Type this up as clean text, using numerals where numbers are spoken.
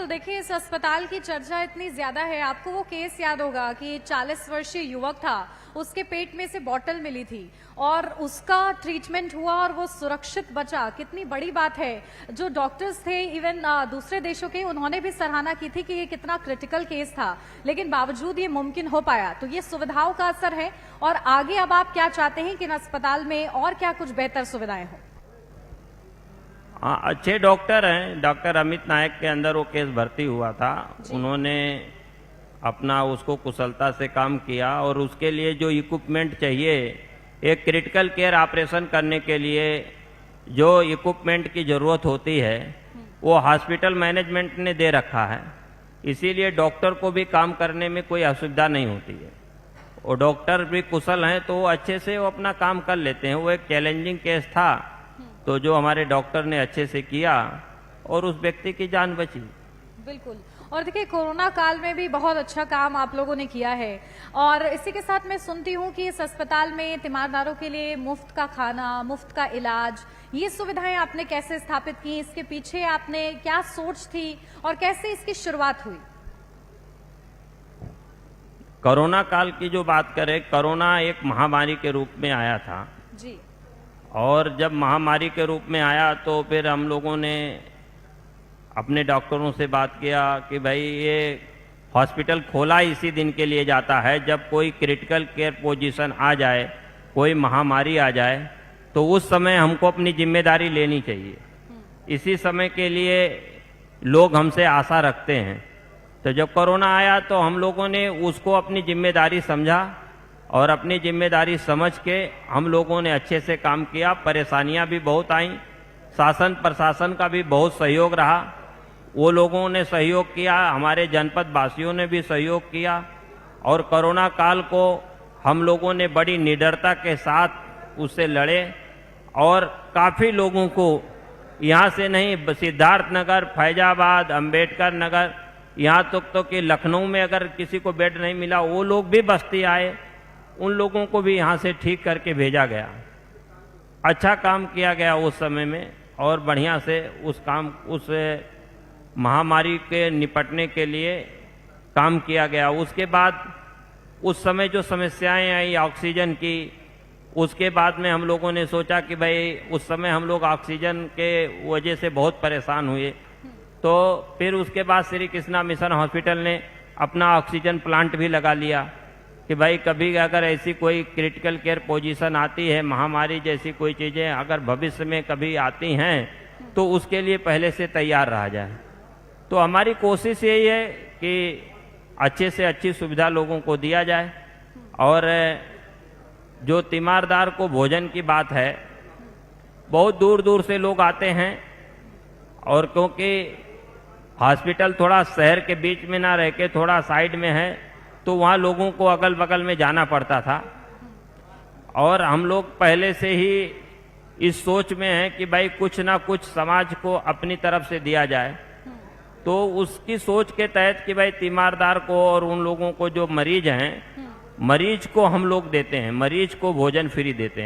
बिल्कुल, देखिए इस अस्पताल की चर्चा इतनी ज्यादा है। आपको वो केस याद होगा कि 40 वर्षीय युवक था, उसके पेट में से बॉटल मिली थी और उसका ट्रीटमेंट हुआ और वो सुरक्षित बचा। कितनी बड़ी बात है। जो डॉक्टर्स थे, इवन दूसरे देशों के, उन्होंने भी सराहना की थी कि ये कितना क्रिटिकल केस था, लेकिन बावजूद ये मुमकिन हो पाया। तो ये सुविधाओं का असर है। और आगे अब आप क्या चाहते हैं कि इन अस्पताल में और क्या कुछ बेहतर सुविधाएं हो? हाँ, अच्छे डॉक्टर हैं। डॉक्टर अमित नायक के अंदर वो केस भर्ती हुआ था। उन्होंने अपना उसको कुशलता से काम किया और उसके लिए जो इक्विपमेंट चाहिए, एक क्रिटिकल केयर ऑपरेशन करने के लिए जो इक्विपमेंट की ज़रूरत होती है वो हॉस्पिटल मैनेजमेंट ने दे रखा है। इसीलिए डॉक्टर को भी काम करने में कोई असुविधा नहीं होती है। और डॉक्टर भी कुशल हैं तो वो अच्छे से वो अपना काम कर लेते हैं। वो एक चैलेंजिंग केस था तो जो हमारे डॉक्टर ने अच्छे से किया और उस व्यक्ति की जान बची। बिल्कुल। और देखिए कोरोना काल में भी बहुत अच्छा काम आप लोगों ने किया है। और इसी के साथ मैं सुनती हूँ कि इस अस्पताल में तीमारदारों के लिए मुफ्त का खाना, मुफ्त का इलाज, ये सुविधाएं आपने कैसे स्थापित की? इसके पीछे आपने क्या सोच थी और कैसे इसकी शुरुआत हुई? कोरोना काल की जो बात करें, कोरोना एक महामारी के रूप में आया था जी। और जब महामारी के रूप में आया तो फिर हम लोगों ने अपने डॉक्टरों से बात किया कि भाई ये हॉस्पिटल खोला इसी दिन के लिए जाता है जब कोई क्रिटिकल केयर पोजीशन आ जाए, कोई महामारी आ जाए, तो उस समय हमको अपनी जिम्मेदारी लेनी चाहिए। इसी समय के लिए लोग हमसे आशा रखते हैं। तो जब कोरोना आया तो हम लोगों ने उसको अपनी जिम्मेदारी समझा और अपनी जिम्मेदारी समझ के हम लोगों ने अच्छे से काम किया। परेशानियां भी बहुत आईं, शासन प्रशासन का भी बहुत सहयोग रहा। वो लोगों ने सहयोग किया, हमारे जनपद वासियों ने भी सहयोग किया और कोरोना काल को हम लोगों ने बड़ी निडरता के साथ उससे लड़े और काफ़ी लोगों को यहाँ से नहीं, सिद्धार्थनगर, फैजाबाद, अंबेडकर नगर, यहाँ तक तो कि लखनऊ में अगर किसी को बेड नहीं मिला वो लोग भी बस्ती आए, उन लोगों को भी यहाँ से ठीक करके भेजा गया। अच्छा काम किया गया उस समय में और बढ़िया से उस महामारी के निपटने के लिए काम किया गया। उसके बाद उस समय जो समस्याएं आई ऑक्सीजन की, उसके बाद में हम लोगों ने सोचा कि भाई उस समय हम लोग ऑक्सीजन के वजह से बहुत परेशान हुए। तो फिर उसके बाद श्री कृष्णा मिशन हॉस्पिटल ने अपना ऑक्सीजन प्लांट भी लगा लिया कि भाई कभी अगर ऐसी कोई क्रिटिकल केयर पोजीशन आती है, महामारी जैसी कोई चीज़ें अगर भविष्य में कभी आती हैं तो उसके लिए पहले से तैयार रहा जाए। तो हमारी कोशिश यही है कि अच्छे से अच्छी सुविधा लोगों को दिया जाए। और जो तीमारदार को भोजन की बात है, बहुत दूर दूर से लोग आते हैं और क्योंकि हॉस्पिटल थोड़ा शहर के बीच में ना रह के थोड़ा साइड में है तो वहाँ लोगों को अगल बगल में जाना पड़ता था। और हम लोग पहले से ही इस सोच में हैं कि भाई कुछ ना कुछ समाज को अपनी तरफ से दिया जाए। तो उसकी सोच के तहत कि भाई तीमारदार को और उन लोगों को जो मरीज हैं, मरीज को हम लोग देते हैं, मरीज को भोजन फ्री देते हैं।